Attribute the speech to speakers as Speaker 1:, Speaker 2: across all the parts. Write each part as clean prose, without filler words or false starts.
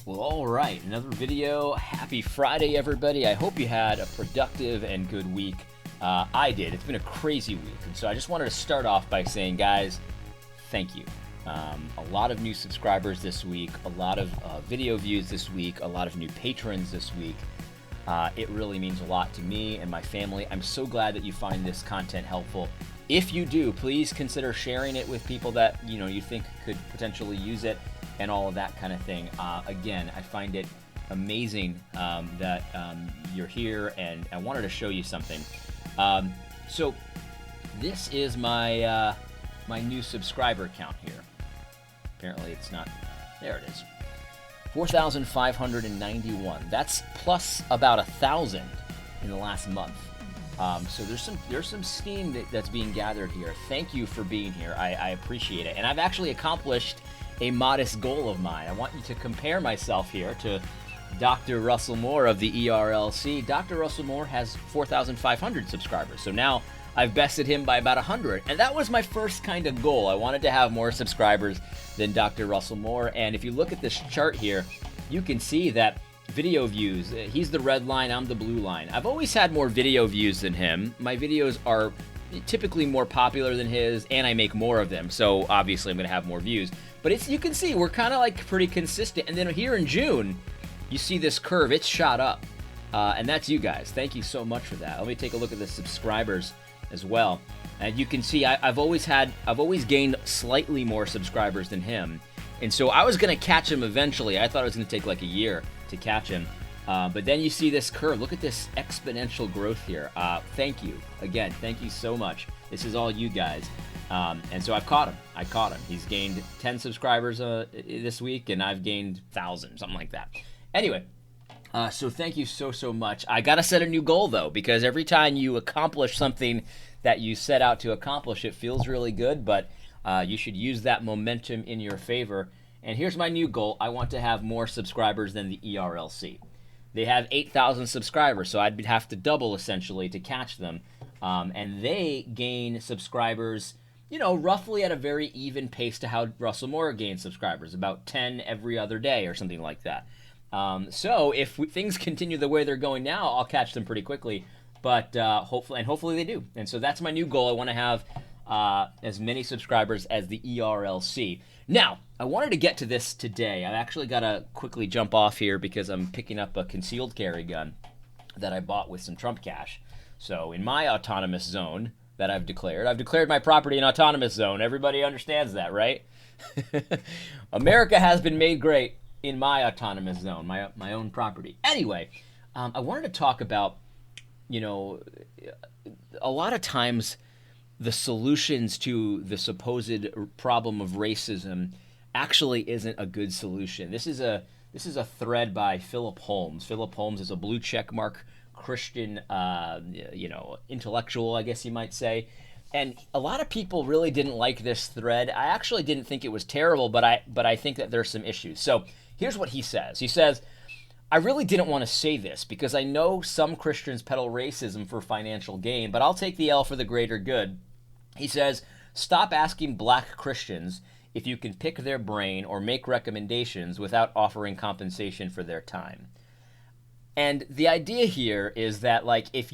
Speaker 1: Well, all right, another video. Happy Friday, everybody. I hope you had a productive and good week. I did. It's been a crazy week, and so I just wanted to start off by saying, guys, thank you. A lot of new subscribers this week, a lot of video views this week, a lot of new patrons this week. It really means a lot to me and my family. I'm so glad that you find this content helpful. If you do, please consider sharing it with people that you think could potentially use it and all of that kind of thing. Again, I find it amazing that you're here, and I wanted to show you something. So this is my my new subscriber count here. Apparently it's not, there it is. 4,591. That's plus about 1,000 in the last month. So there's some steam that's being gathered here. Thank you for being here. I appreciate it. And I've actually accomplished a modest goal of mine. I want you to compare myself here to Dr. Russell Moore of the ERLC. Dr. Russell Moore has 4,500 subscribers. So now I've bested him by about 100. And that was my first kind of goal. I wanted to have more subscribers than Dr. Russell Moore. And if you look at this chart here, you can see that video views, he's the red line, I'm the blue line. I've always had more video views than him. My videos are typically more popular than his, and I make more of them. So obviously I'm gonna have more views. But you can see we're kind of like pretty consistent. And then here in June, you see this curve, it's shot up. And that's you guys. Thank you so much for that. Let me take a look at the subscribers as well. And you can see I've always gained slightly more subscribers than him. And so I was gonna catch him eventually. I thought it was gonna take like a year to catch him. But then you see this curve. Look at this exponential growth here. Thank you. Again, thank you so much. This is all you guys. And so I've caught him. I caught him. He's gained 10 subscribers this week, and I've gained 1,000, something like that. Anyway, so thank you so much. I got to set a new goal, though, because every time you accomplish something that you set out to accomplish, it feels really good, but you should use that momentum in your favor. And here's my new goal. I want to have more subscribers than the ERLC. They have 8,000 subscribers, so I'd have to double, essentially, to catch them. And they gain subscribers, roughly at a very even pace to how Russell Moore gains subscribers, about 10 every other day or something like that. So if things continue the way they're going now, I'll catch them pretty quickly. But hopefully they do. And so that's my new goal. I want to have as many subscribers as the ERLC. Now, I wanted to get to this today. I actually got to quickly jump off here because I'm picking up a concealed carry gun that I bought with some Trump cash. So in my autonomous zone that I've declared my property an autonomous zone. Everybody understands that, right? America has been made great in my autonomous zone, my own property. Anyway, I wanted to talk about, a lot of times the solutions to the supposed problem of racism actually isn't a good solution. This is a thread by Phillip Holmes. Phillip Holmes is a blue check mark Christian, intellectual, I guess you might say. And a lot of people really didn't like this thread. I actually didn't think it was terrible, but I think that there's some issues. So here's what he says. He says, I really didn't want to say this because I know some Christians peddle racism for financial gain, but I'll take the L for the greater good. He says, stop asking black Christians if you can pick their brain or make recommendations without offering compensation for their time. And the idea here is that, like, if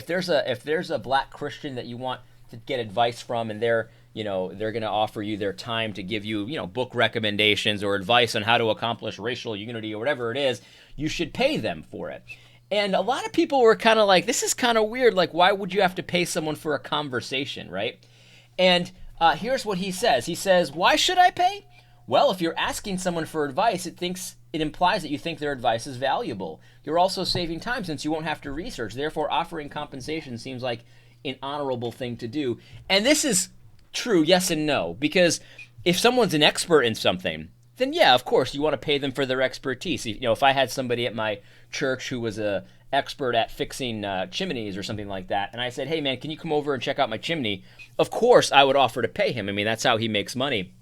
Speaker 1: there's a black Christian that you want to get advice from, and they're going to offer you their time to give you, book recommendations or advice on how to accomplish racial unity or whatever it is, you should pay them for it. And a lot of people were kind of like, this is kind of weird. Like, why would you have to pay someone for a conversation, right? And here's what he says. He says, why should I pay? Well, if you're asking someone for advice, it implies that you think their advice is valuable. You're also saving time since you won't have to research. Therefore, offering compensation seems like an honorable thing to do. And this is true, yes and no, because if someone's an expert in something, then yeah, of course, you want to pay them for their expertise. If I had somebody at my church who was a expert at fixing chimneys or something like that, and I said, hey man, can you come over and check out my chimney? Of course, I would offer to pay him. I mean, that's how he makes money.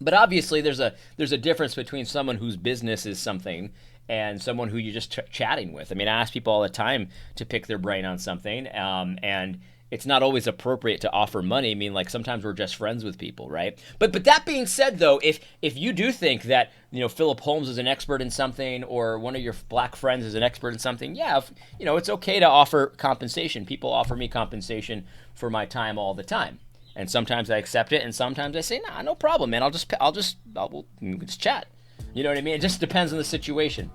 Speaker 1: But obviously, there's a difference between someone whose business is something and someone who you're just chatting with. I mean, I ask people all the time to pick their brain on something, and it's not always appropriate to offer money. I mean, like sometimes we're just friends with people, right? But that being said, though, if you do think that Phillip Holmes is an expert in something, or one of your black friends is an expert in something, yeah, it's okay to offer compensation. People offer me compensation for my time all the time, and sometimes I accept it, and sometimes I say, nah, no problem, man. We'll just chat. You know what I mean? It just depends on the situation.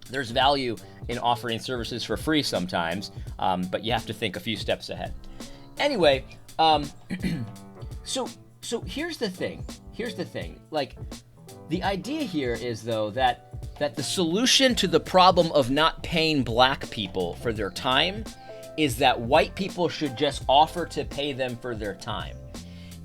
Speaker 1: There's value in offering services for free sometimes, but you have to think a few steps ahead. Anyway, so here's the thing. Like, the idea here is, though, that the solution to the problem of not paying black people for their time is that white people should just offer to pay them for their time.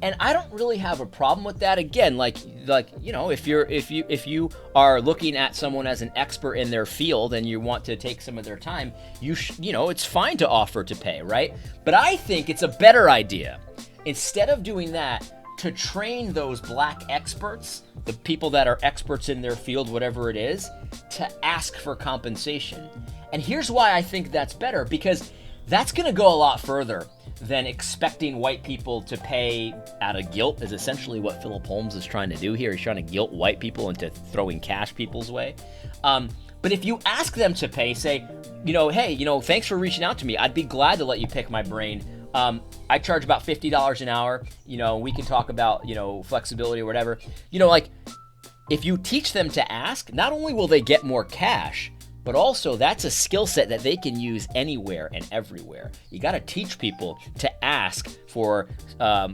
Speaker 1: And I don't really have a problem with that. Again, if you are looking at someone as an expert in their field and you want to take some of their time, it's fine to offer to pay, right? But I think it's a better idea, instead of doing that, to train those black experts, the people that are experts in their field, whatever it is, to ask for compensation. And here's why I think that's better, because that's going to go a lot further than expecting white people to pay out of guilt, is essentially what Phillip Holmes is trying to do here. He's trying to guilt white people into throwing cash people's way. But if you ask them to pay, say, hey, thanks for reaching out to me. I'd be glad to let you pick my brain. I charge about $50 an hour. We can talk about, flexibility or whatever. If you teach them to ask, not only will they get more cash, but also that's a skill set that they can use anywhere and everywhere. You got to teach people to ask for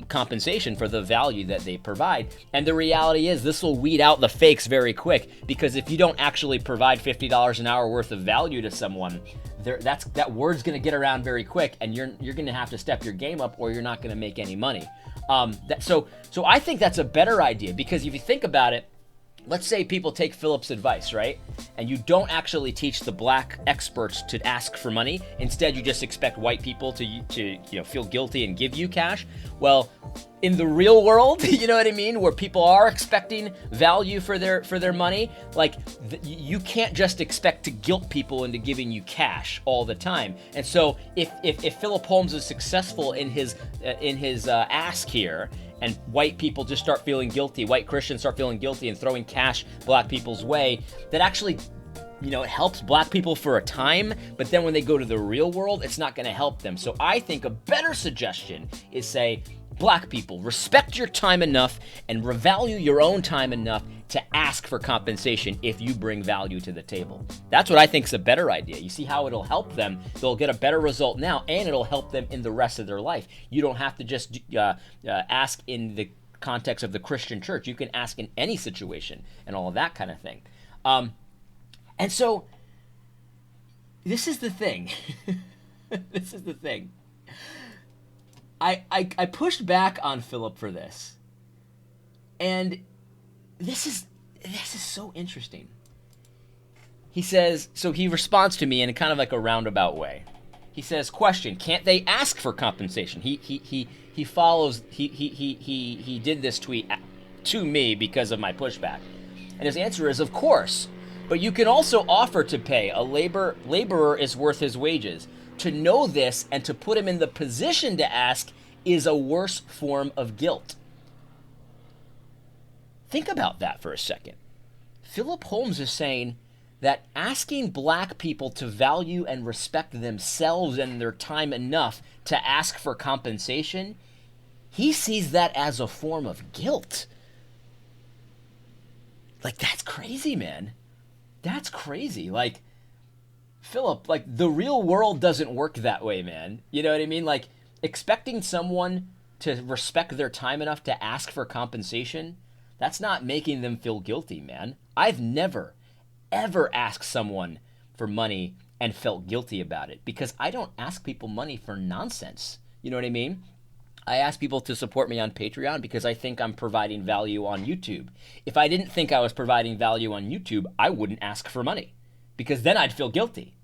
Speaker 1: compensation for the value that they provide. And the reality is, this will weed out the fakes very quick, because if you don't actually provide $50 an hour worth of value to someone, that word's going to get around very quick, and you're going to have to step your game up, or you're not going to make any money. So I think that's a better idea, because if you think about it, let's say people take Phillip's advice, right? And you don't actually teach the black experts to ask for money. Instead, you just expect white people to feel guilty and give you cash. Well, in the real world, you know what I mean, where people are expecting value for their money, you can't just expect to guilt people into giving you cash all the time. And so if Phillip Holmes is successful in his ask here, and white people just start feeling guilty, white Christians start feeling guilty and throwing cash black people's way, that actually, it helps black people for a time, but then when they go to the real world, it's not going to help them. So I think a better suggestion is, say, black people, respect your time enough and revalue your own time enough to ask for compensation if you bring value to the table. That's what I think is a better idea. You see how it'll help them? They'll get a better result now, and it'll help them in the rest of their life. You don't have to just ask in the context of the Christian church. You can ask in any situation and all of that kind of thing. And so this is the thing. This is the thing. I pushed back on Phillip for this, and this is so interesting. He says, so he responds to me in kind of like a roundabout way. He says, question, can't they ask for compensation? He follows, he did this tweet to me because of my pushback. And his answer is, of course, but you can also offer to pay. A laborer is worth his wages. To know this and to put him in the position to ask is a worse form of guilt. Think about that for a second. Phillip Holmes is saying that asking black people to value and respect themselves and their time enough to ask for compensation, he sees that as a form of guilt. That's crazy, man. That's crazy. Phillip, the real world doesn't work that way, man. You know what I mean? Expecting someone to respect their time enough to ask for compensation, that's not making them feel guilty, man. I've never, ever asked someone for money and felt guilty about it, because I don't ask people money for nonsense. You know what I mean? I ask people to support me on Patreon because I think I'm providing value on YouTube. If I didn't think I was providing value on YouTube, I wouldn't ask for money, because then I'd feel guilty.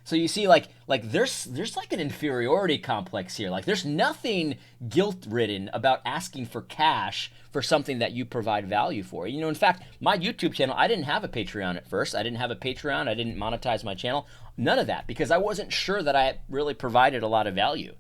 Speaker 1: So you see, there's an inferiority complex here. There's nothing guilt-ridden about asking for cash for something that you provide value for. In fact, my YouTube channel, I didn't have a Patreon at first. I didn't have a Patreon. I didn't monetize my channel. None of that, because I wasn't sure that I really provided a lot of value.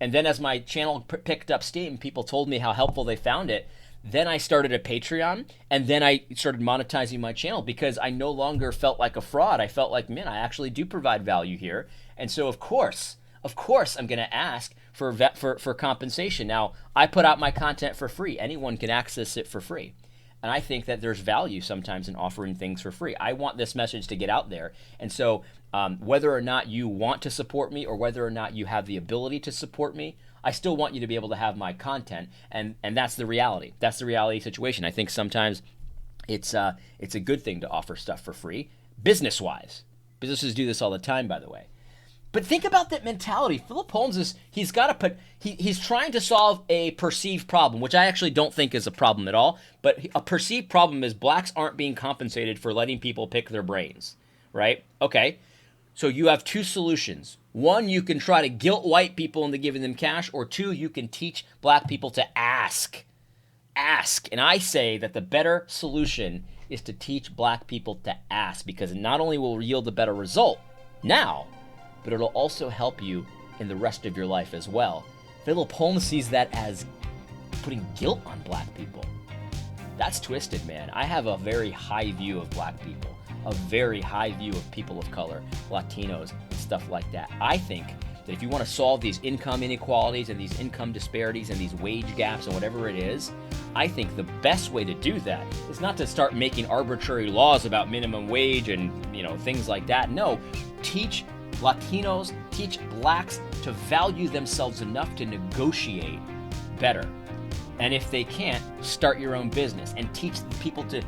Speaker 1: And then as my channel picked up steam, people told me how helpful they found it. Then I started a Patreon, and then I started monetizing my channel because I no longer felt like a fraud. I felt like, man, I actually do provide value here. And so of course, I'm going to ask for compensation. Now, I put out my content for free. Anyone can access it for free. And I think that there's value sometimes in offering things for free. I want this message to get out there. And so whether or not you want to support me or whether or not you have the ability to support me, I still want you to be able to have my content. And that's the reality. That's the reality situation. I think sometimes it's a good thing to offer stuff for free, business-wise. Businesses do this all the time, by the way. But think about that mentality. Phillip Holmes he's trying to solve a perceived problem, which I actually don't think is a problem at all. But a perceived problem is blacks aren't being compensated for letting people pick their brains, right? Okay, so you have two solutions. One, you can try to guilt white people into giving them cash, or two, you can teach black people to ask. Ask. And I say that the better solution is to teach black people to ask, because it not only will yield a better result now, but it'll also help you in the rest of your life as well. Phillip Holmes sees that as putting guilt on black people. That's twisted, man. I have a very high view of black people, a very high view of people of color, Latinos, and stuff like that. I think that if you want to solve these income inequalities and these income disparities and these wage gaps and whatever it is, I think the best way to do that is not to start making arbitrary laws about minimum wage and things like that. No, teach Latinos, teach blacks to value themselves enough to negotiate better. And if they can't, start your own business and teach people to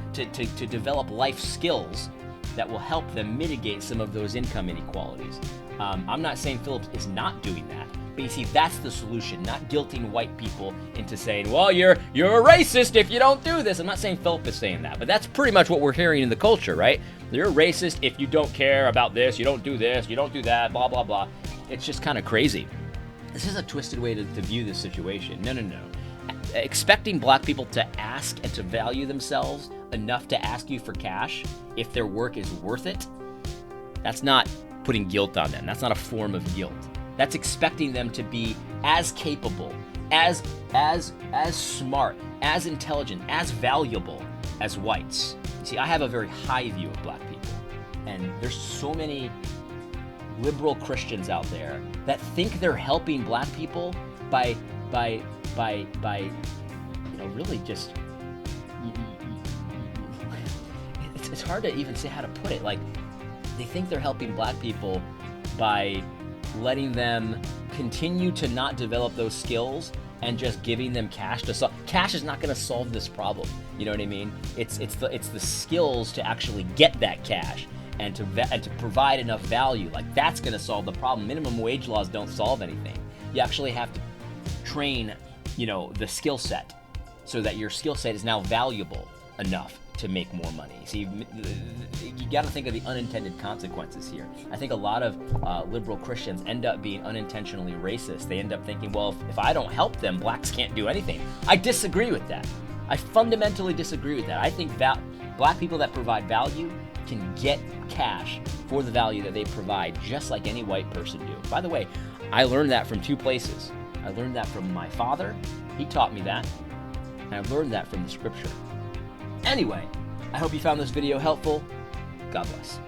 Speaker 1: develop life skills that will help them mitigate some of those income inequalities. I'm not saying Phillip is not doing that, but you see, that's the solution, not guilting white people into saying, well, you're a racist if you don't do this. I'm not saying Phillip is saying that, but that's pretty much what we're hearing in the culture, right? You're a racist if you don't care about this, you don't do this, you don't do that, blah, blah, blah. It's just kind of crazy. This is a twisted way to view this situation. No. Expecting black people to ask and to value themselves enough to ask you for cash if their work is worth it, that's not putting guilt on them. That's not a form of guilt. That's expecting them to be as capable, as smart, as intelligent, as valuable as whites. See, I have a very high view of black people, and there's so many liberal Christians out there that think they're helping black people by really just, it's hard to even say how to put it. Like, they think they're helping black people by letting them continue to not develop those skills and just giving them cash to solve. Cash is not going to solve this problem. You know what I mean? It's the skills to actually get that cash and to provide enough value. Like, that's going to solve the problem. Minimum wage laws don't solve anything. You actually have to train, the skill set so that your skill set is now valuable enough to make more money. See, you got to think of the unintended consequences here. I think a lot of liberal Christians end up being unintentionally racist. They end up thinking, well, if I don't help them, blacks can't do anything. I disagree with that. I fundamentally disagree with that. I think black people that provide value can get cash for the value that they provide, just like any white person do. By the way, I learned that from two places. I learned that from my father. He taught me that. And I learned that from the scripture. Anyway, I hope you found this video helpful. God bless.